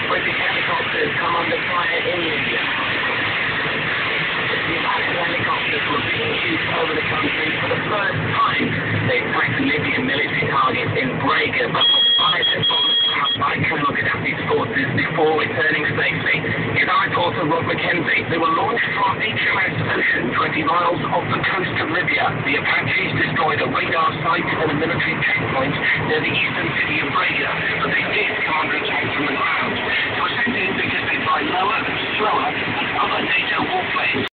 British helicopters come under fire in Libya. The American helicopters were being used over the country for the first time. They attacked Libyan military targets in Braga, but were fired by Colonel Gaddafi's forces before returning safely. Here's our reporter Rob McKenzie. They were launched from HMS Ocean, 20 miles off the coast of Libya. The Apaches destroyed a radar site and a military checkpoint near the eastern city of